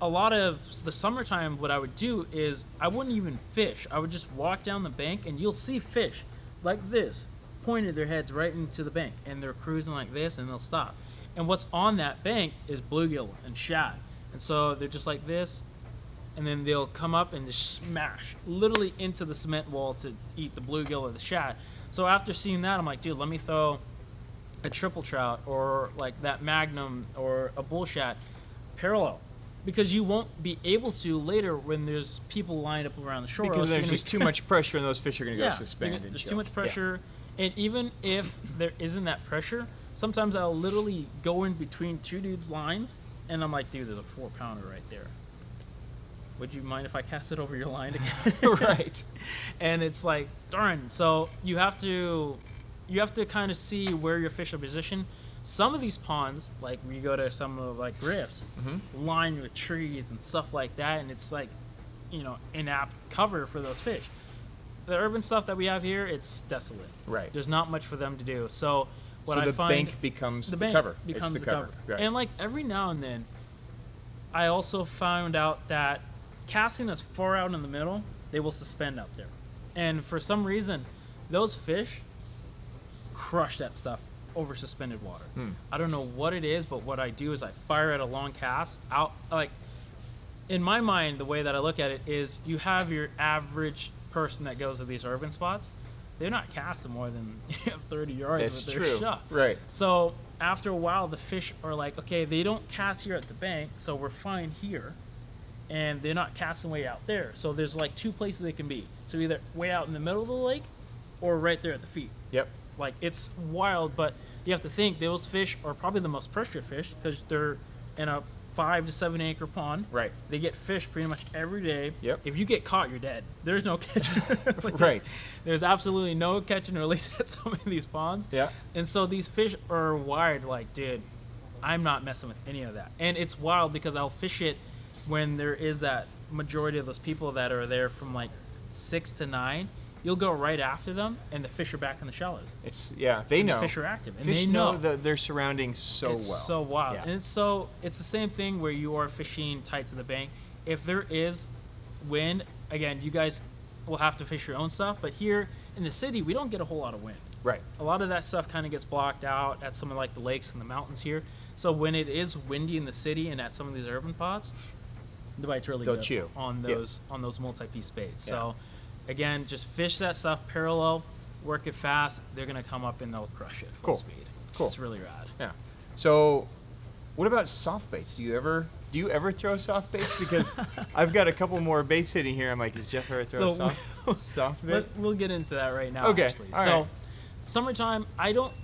a lot of the summertime, what I would do is I wouldn't even fish. I would just walk down the bank, and you'll see fish like this, pointed their heads right into the bank, and they're cruising like this, and they'll stop. And what's on that bank is bluegill and shad. And so they're just like this, and then they'll come up and just smash literally into the cement wall to eat the bluegill or the shad. So after seeing that, I'm like, dude, let me throw a triple trout or like that magnum or a bull shad parallel, because you won't be able to later when there's people lined up around the shore. Because there's just too much pressure, and those fish are going to go suspend. There's too much pressure, and even if there isn't that pressure, sometimes I'll literally go in between two dudes' lines, and I'm like, dude, there's a 4-pounder right there. Would you mind if I cast it over your line again? Right. And it's like, darn. So you have to kind of see where your fish are positioned. Some of these ponds, like we go to some of like rifts, lined with trees and stuff like that, and it's like, you know, inapt cover for those fish. The urban stuff that we have here, it's desolate. Right. There's not much for them to do. So what so I the find, bank becomes the bank cover. becomes it's the cover. Right. And like every now and then, I also found out that casting us far out in the middle, they will suspend out there. And for some reason, those fish crush that stuff over suspended water. I don't know what it is, but what I do is I fire at a long cast out. Like, in my mind, the way that I look at it is you have your average person that goes to these urban spots. They're not casting more than 30 yards That's with their true. shot. Right. So after a while, the fish are like, okay, they don't cast here at the bank, so we're fine here. And they're not casting way out there. So there's like two places they can be. So either way out in the middle of the lake or right there at the feet. Yep. Like, it's wild, but you have to think those fish are probably the most pressure fish because they're in a 5 to 7 acre pond. Right. They get fish pretty much every day. Yep. If you get caught, you're dead. There's no catch and release. Right. There's absolutely no catch and release at some of these ponds. Yeah. And so these fish are wired like, dude, I'm not messing with any of that. And it's wild because I'll fish it when there is that majority of those people that are there from like 6 to 9. You'll go right after them, and the fish are back in the shallows. They and know. The fish are active, and Fish they know their surroundings so it's well. so wild, Yeah. and it's the same thing where you are fishing tight to the bank. If there is wind, again, you guys will have to fish your own stuff. But here in the city, we don't get a whole lot of wind. Right. A lot of that stuff kind of gets blocked out at some of like the lakes and the mountains here. So when it is windy in the city and at some of these urban pods, the bite's really They'll good chew. on those multi-piece baits. Yeah. So again, just fish that stuff parallel, work it fast. They're gonna come up and they'll crush it full Cool. speed. Cool. It's really rad. Yeah. So, what about soft baits? Do you ever throw soft baits? Because I've got a couple more baits sitting here. I'm like, is Geoff ever throw a soft bait? We'll get into that right now. Okay. Actually. All So, right. summertime, I don't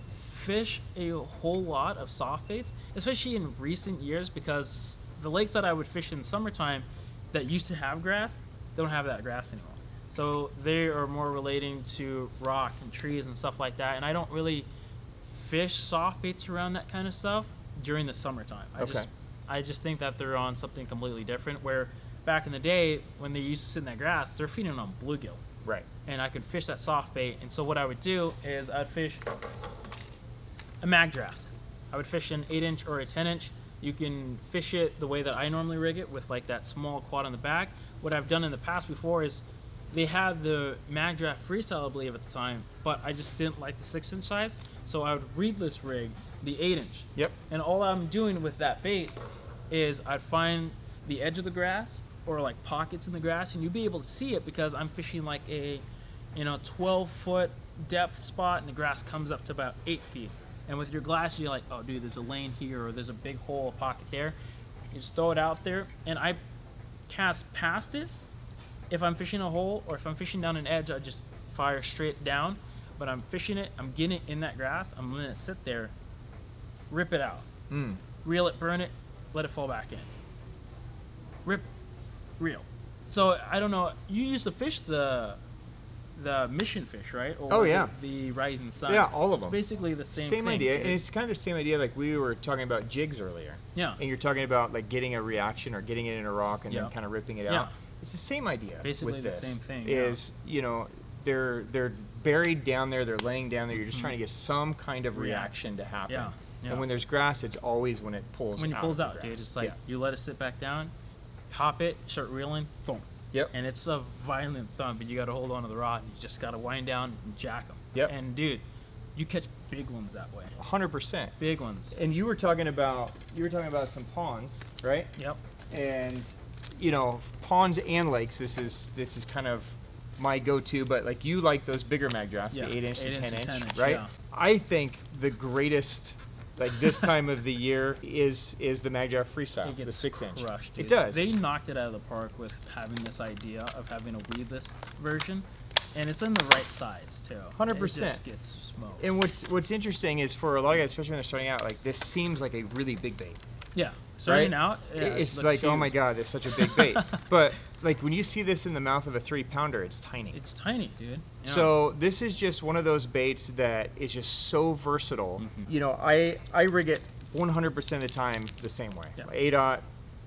fish a whole lot of soft baits, especially in recent years, because the lakes that I would fish in summertime that used to have grass don't have that grass anymore. So they are more relating to rock and trees and stuff like that. And I don't really fish soft baits around that kind of stuff during the summertime. I just think that they're on something completely different, where back in the day when they used to sit in that grass, they're feeding on bluegill. Right. And I could fish that soft bait. And so what I would do is I'd fish a Magdraft. I would fish an 8-inch or a 10-inch. You can fish it the way that I normally rig it, with like that small quad on the back. What I've done in the past before is they had the Magdraft Frestyle, I believe, at the time, but I just didn't like the 6-inch size. So I would reedless rig the 8-inch. Yep. And all I'm doing with that bait is I'd find the edge of the grass or like pockets in the grass, and you'd be able to see it because I'm fishing like a 12-foot depth spot, and the grass comes up to about 8 feet. And with your glass, you're like, oh, dude, there's a lane here, or there's a big hole, a pocket there. You just throw it out there, and I cast past it. If I'm fishing a hole, or if I'm fishing down an edge, I just fire straight down. But I'm fishing it, I'm getting it in that grass, I'm gonna sit there, rip it out, reel it, burn it, let it fall back in. Rip, reel. So I don't know. You used to fish the mission fish, right? Or Oh, was yeah. it the rising sun? Yeah, all of them. It's basically the same Same thing, idea, dude. and it's kind of the same idea. Like we were talking about jigs earlier. Yeah. And you're talking about like getting a reaction or getting it in a rock and Yeah. then kind of ripping it Yeah. out. It's the same idea. Basically with the this, same thing, Is they're buried down there. They're laying down there. You're just trying to get some kind of React. reaction to happen. Yeah, yeah. And when there's grass, it's always when it pulls. When it pulls of out, the dude, grass. it's like Yeah. you let it sit back down, Hop it, start reeling, thump. Yep. And it's a violent thump, and you got to hold on to the rod. And you just got to wind down and jack them. Yep. And dude, you catch big ones that way. 100%. Big ones. And you were talking about some ponds, right? Yep. And you know, ponds and lakes. This is kind of my go-to, but like you like those bigger mag drafts, Yeah, the 8-inch to 8-inch to 10-inch, 10-inch, right? yeah. I think the greatest, like this time of the year, is the Magdraft Freestyle, It gets the 6-inch. crushed, dude. It does. They knocked it out of the park with having this idea of having a weedless version, and it's in the right size too. 100%. It just gets smoked. And what's interesting is for a lot of guys, especially when they're starting out, like this seems like a really big bait. Yeah. Starting Right? out, yeah, It's looks like, oh huge. my god, it's such a big bait. But like when you see this in the mouth of a 3-pounder, it's tiny. It's tiny, dude. Yeah. So this is just one of those baits that is just so versatile. Mhm. You know, I rig it 100% of the time the same way. Yeah. 8-aught,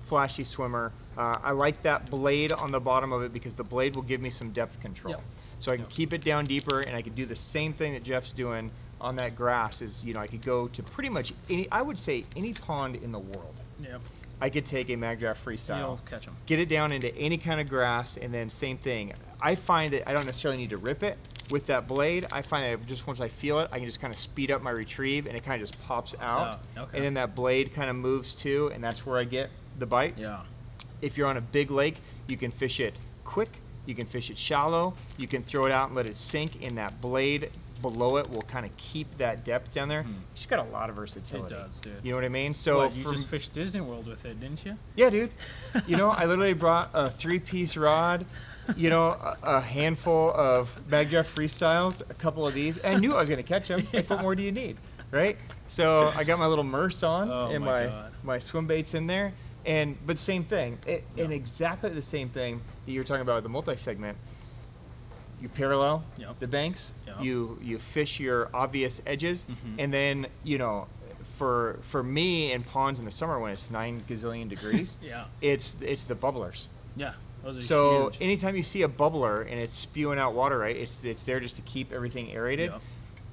flashy swimmer. I like that blade on the bottom of it because the blade will give me some depth control. Yep. So I can Yep. keep it down deeper, and I can do the same thing that Geoff's doing on that grass. Is, you know, I could go to pretty much any, I would say any pond in the world. Yep. I could take a Magdraft Freestyle, You'll catch them. get it down into any kind of grass, and then same thing. I find that I don't necessarily need to rip it with that blade. I find that just once I feel it, I can just kind of speed up my retrieve, and it kind of just pops out. Okay. And then that blade kind of moves too, and that's where I get the bite. Yeah. If you're on a big lake, you can fish it quick, you can fish it shallow, you can throw it out and let it sink, and that blade below it will kind of keep that depth down there. It's got a lot of versatility. It does, dude. You know what I mean? So What, you from- just fished Disney World with it, didn't you? yeah, dude. You know, I literally brought a 3-piece rod, you know, a handful of Magdraft Freestyles, a couple of these. And I knew I was going to catch them. Like, what more do you need, right? So I got my little Merce on Oh and my my God. Swimbaits in there. But same thing. And exactly the same thing that you were talking about with the multi-segment. You parallel Yep. the banks, Yep. you fish your obvious edges, Mhm. and then, you know, for me in ponds in the summer when it's 9 gazillion degrees, Yeah. it's the bubblers. Yeah. Those are So huge. anytime you see a bubbler and it's spewing out water, right, it's there just to keep everything aerated. Yep.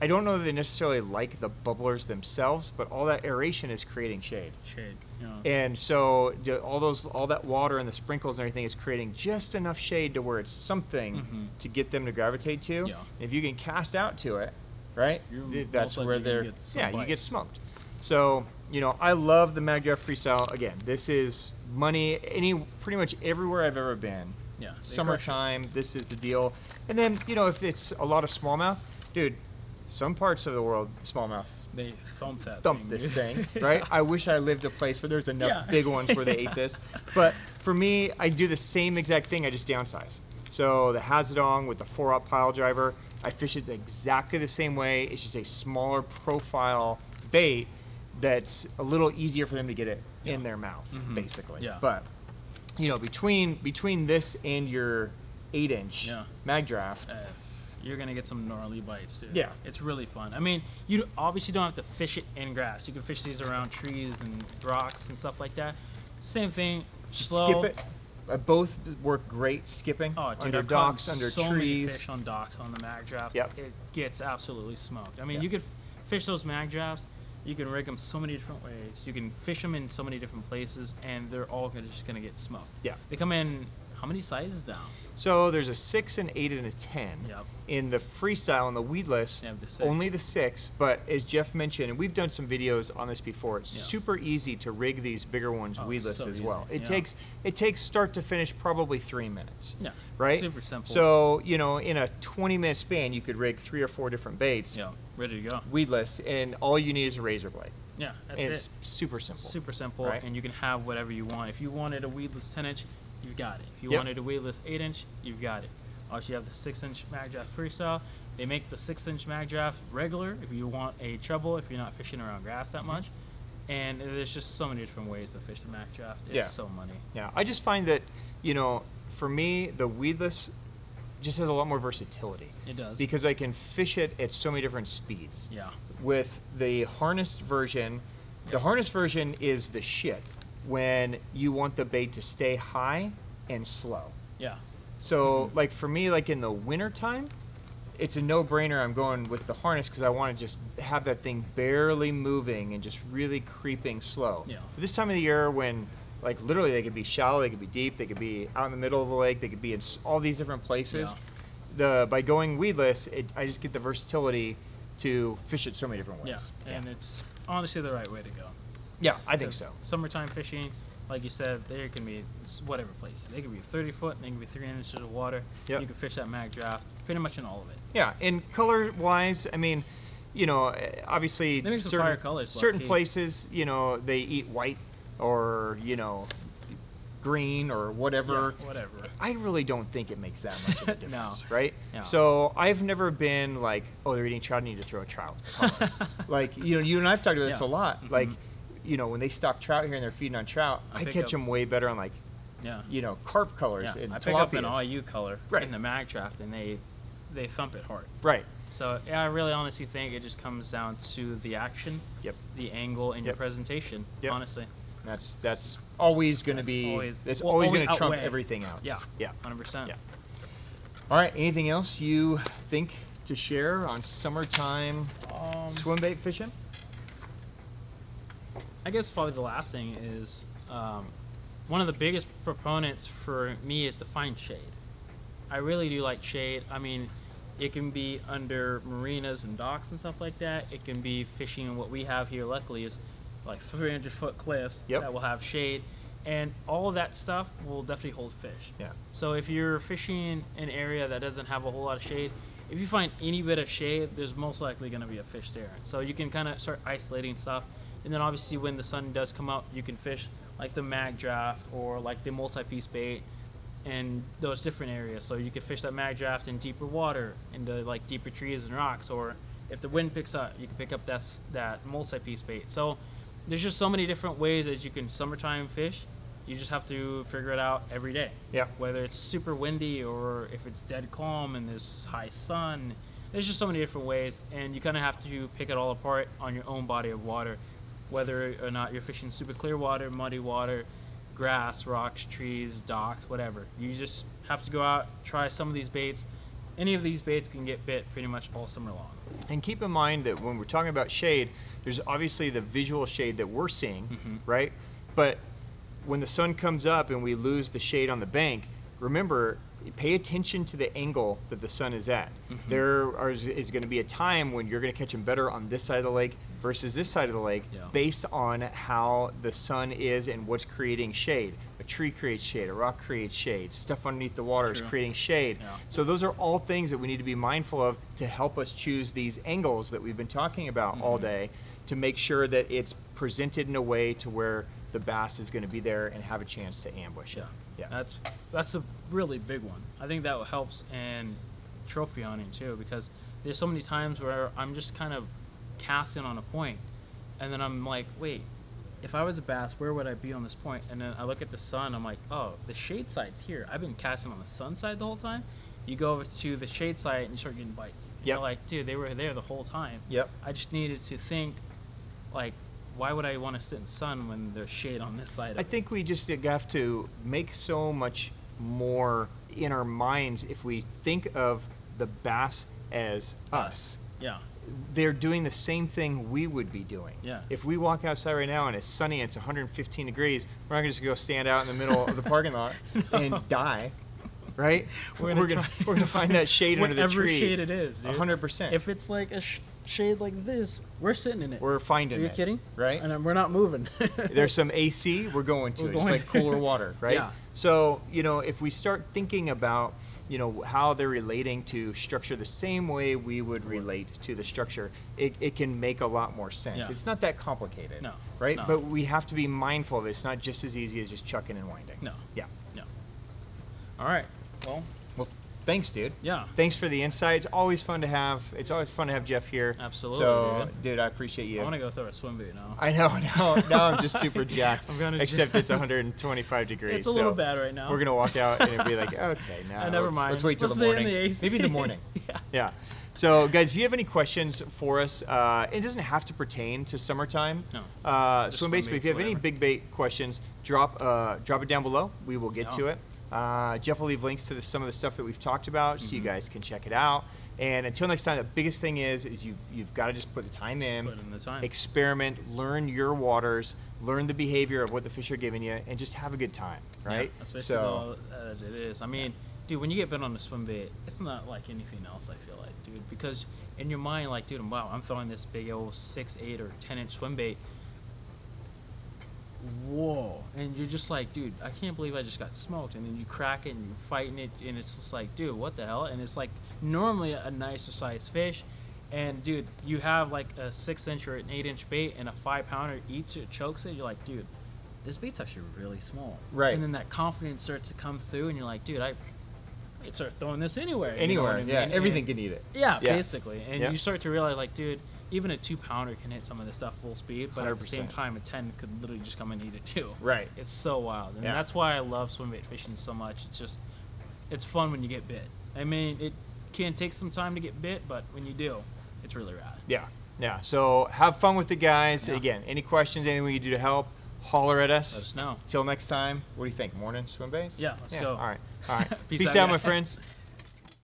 I don't know that they necessarily like the bubblers themselves, but all that aeration is creating shade. Shade. Yeah. And so all that water and the sprinkles and everything is creating just enough shade to where it's something Mhm. to get them to gravitate to. Yeah. If you can cast out to it, right? You're That's most where likely gonna they're get some you get bites. smoked. So, you know, I love the Magdraft Freestyle. Again, this is money pretty much everywhere I've ever been. Yeah. they crush it. Summertime, this is the deal. And then, you know, if it's a lot of smallmouth, dude, some parts of the world, smallmouth They thump that thump thing, this dude. thing, right? I wish I lived a place where there's enough Yeah. big ones where they ate this. But for me, I do the same exact thing, I just downsize. So the Hazedong with the 4-aught pile driver, I fish it exactly the same way. It's just a smaller profile bait that's a little easier for them to get it in their mouth, Mhm. basically. Yeah. But, you know, between this and your 8-inch Yeah. Magdraft, You're gonna get some gnarly bites, dude. Yeah. It's really fun. I mean, you obviously don't have to fish it in grass. You can fish these around trees and rocks and stuff like that. Same thing. Slow. skip it. Both work great skipping Oh, dude, under I've caught docks, under so trees. many fish on docks on the Magdraft. Yep. It gets absolutely smoked. I mean, Yeah. you could fish those Magdrafts. You can rig them so many different ways. You can fish them in so many different places, and they're all just gonna get smoked. Yeah. They come in how many sizes down? So there's a 6, an 8, and a 10. Yep. In the freestyle and the weedless, Yeah, the 6. only the 6. But as Geoff mentioned, and we've done some videos on this before, it's Yeah. super easy to rig these bigger ones Oh, weedless so as well. easy, It yeah. takes start to finish probably 3 minutes. Yeah. Right? Super simple. So, you know, in a 20-minute span, you could rig 3 or 4 different baits, yeah, ready to go. weedless, and all you need is a razor blade. Yeah, that's And it. it's super simple. Super simple, right? and you can have whatever you want. If you wanted a weedless 10-inch, you've got it. If you Yep. wanted a weedless 8-inch, you've got it. Also, you have the 6-inch Magdraft Freestyle. They make the 6-inch Magdraft regular if you want a treble, if you're not fishing around grass that much. And there's just so many different ways to fish the Magdraft. It's Yeah. so money. Yeah, I just find that, you know, for me, the weedless just has a lot more versatility. It does. Because I can fish it at so many different speeds. Yeah. With the harnessed version, the harnessed version is the shit when you want the bait to stay high and slow. Yeah. So, like for me, like in the wintertime, it's a no-brainer. I'm going with the harness because I want to just have that thing barely moving and just really creeping slow. Yeah. But this time of the year when Like literally, they could be shallow, they could be deep, they could be out in the middle of the lake, they could be in all these different places. By going weedless, I just get the versatility to fish it so many different ways. Yeah, and it's honestly the right way to go. Yeah, I think so. Summertime fishing, like you said, there can be whatever place. They could be 30 foot, and they can be 3 inches of water. Yep. You can fish that Magdraft pretty much in all of it. Yeah, and color-wise, I mean, you know, obviously They make some fire colors. certain places, you know, they eat white or, you know, green or whatever. Yeah, whatever. I really don't think it makes that much of a difference, right? No. So I've never been like, oh, they're eating trout, I need to throw a trout color. Like, you know, you and I've talked about this a lot. Mhm. Like, you know, when they stock trout here and they're feeding on trout, I catch them way better on like, you know, carp colors and I pick up an tilapias. IU color in the Magdraft, and they thump it hard. Right. So yeah, I really honestly think it just comes down to the action, the angle, and your presentation. Honestly, that's always going to be always going to trump everything else. Yeah, yeah, 100%. Yeah. All right. Anything else you think to share on summertime swim bait fishing? I guess probably the last thing is one of the biggest proponents for me is to find shade. I really do like shade. I mean, it can be under marinas and docks and stuff like that. It can be fishing. What we have here, luckily, is like 300-foot cliffs that will have shade, and all of that stuff will definitely hold fish. Yeah. So if you're fishing an area that doesn't have a whole lot of shade, if you find any bit of shade, there's most likely going to be a fish there. So you can kind of start isolating stuff, and then obviously when the sun does come out, you can fish like the Magdraft or like the MultiPiece Bait and those different areas. So you can fish that Magdraft in deeper water, into like deeper trees and rocks, or if the wind picks up, you can pick up that MultiPiece Bait. So there's just so many different ways that you can summertime fish. You just have to figure it out every day. Yeah. Whether it's super windy or if it's dead calm and there's high sun, there's just so many different ways, and you kind of have to pick it all apart on your own body of water, whether or not you're fishing super clear water, muddy water, grass, rocks, trees, docks, whatever. You just have to go out, try some of these baits. Any of these baits can get bit pretty much all summer long. And keep in mind that when we're talking about shade, there's obviously the visual shade that we're seeing, right? But when the sun comes up and we lose the shade on the bank, remember, pay attention to the angle that the sun is at. There is going to be a time when you're going to catch them better on this side of the lake versus this side of the lake based on how the sun is and what's creating shade. A tree creates shade, a rock creates shade, stuff underneath the water is creating shade. So those are all things that we need to be mindful of to help us choose these angles that we've been talking about all day, to make sure that it's presented in a way to where the bass is going to be there and have a chance to ambush it. That's a really big one. I think that helps in trophy hunting too, because there's so many times where I'm just kind of casting on a point, and then I'm like, wait, if I was a bass, where would I be on this point? And then I look at the sun, I'm like, oh, the shade side's here. I've been casting on the sun side the whole time. You go over to the shade side and you start getting bites. You're like, dude, they were there the whole time. I just needed to think, like, why would I want to sit in sun when there's shade on this side? I think we just have to make so much more in our minds if we think of the bass as us. They're doing the same thing we would be doing. If we walk outside right now and it's sunny and it's 115 degrees, we're not going to just go stand out in the middle of the parking lot and die, right? We're gonna find that shade under the tree. Whatever shade it is, dude. 100%. If it's like a shade like this, we're sitting in it. We're finding it. Are you kidding? Right? And we're not moving. There's some AC, we're going to. It's like cooler water, right? So, you know, if we start thinking about, you know, how they're relating to structure the same way we would relate to the structure, it can make a lot more sense. It's not that complicated, right? But we have to be mindful of it. It's not just as easy as just chucking and winding. All right. Well, thanks, dude. Yeah. Thanks for the insight. It's always fun to have Geoff here. Absolutely. So, dude, I appreciate you. I want to go throw a swim bait now. I know. Now I'm just super jacked. Except it's just 125 degrees. It's a little bad right now. We're gonna walk out and it'll be like, okay, now never mind. Let's wait till the morning. Maybe in the morning. Yeah. So, guys, if you have any questions for us, it doesn't have to pertain to summertime swim baits, but if you have any big bait questions, drop it down below. We will get to it. Geoff will leave links to some of the stuff that we've talked about, so you guys can check it out. And until next time, the biggest thing is you've got to just put the time in, Put in the time. experiment, learn your waters, learn the behavior of what the fish are giving you, and just have a good time, right? Yeah, especially though, as it is. I mean, dude, when you get bit on a swim bait, it's not like anything else, I feel like, dude, because in your mind, like, dude, wow, I'm throwing this big old 6, 8, or 10-inch swim bait. Whoa. And you're just like, dude, I can't believe I just got smoked. And then you crack it and you're fighting it, and it's just like, dude, what the hell? And it's like normally a nicer sized fish. And dude, you have like a 6-inch or an 8-inch bait and a 5-pounder eats it, chokes it. You're like, dude, this bait's actually really small. Right. And then that confidence starts to come through, and you're like, dude, I could start throwing this anywhere. Anywhere, you know what I yeah. mean? Everything And- can eat it. Yeah, Yeah. basically. And Yeah. you start to realize, like, dude, even a 2-pounder can hit some of this stuff full speed, but at the same 100%. time, a 10 could literally just come and eat it too. Right. It's so wild. And Yeah. that's why I love swim bait fishing so much. It's just, it's fun when you get bit. I mean, it can take some time to get bit, but when you do, it's really rad. Yeah. Yeah. So have fun with the guys. Yeah. Again, any questions, anything we can do to help, holler at us. Let us know. Till next time, what do you think? Morning swim baits? Yeah, let's go. All right. All right. Peace Peace out, out, my guys. friends.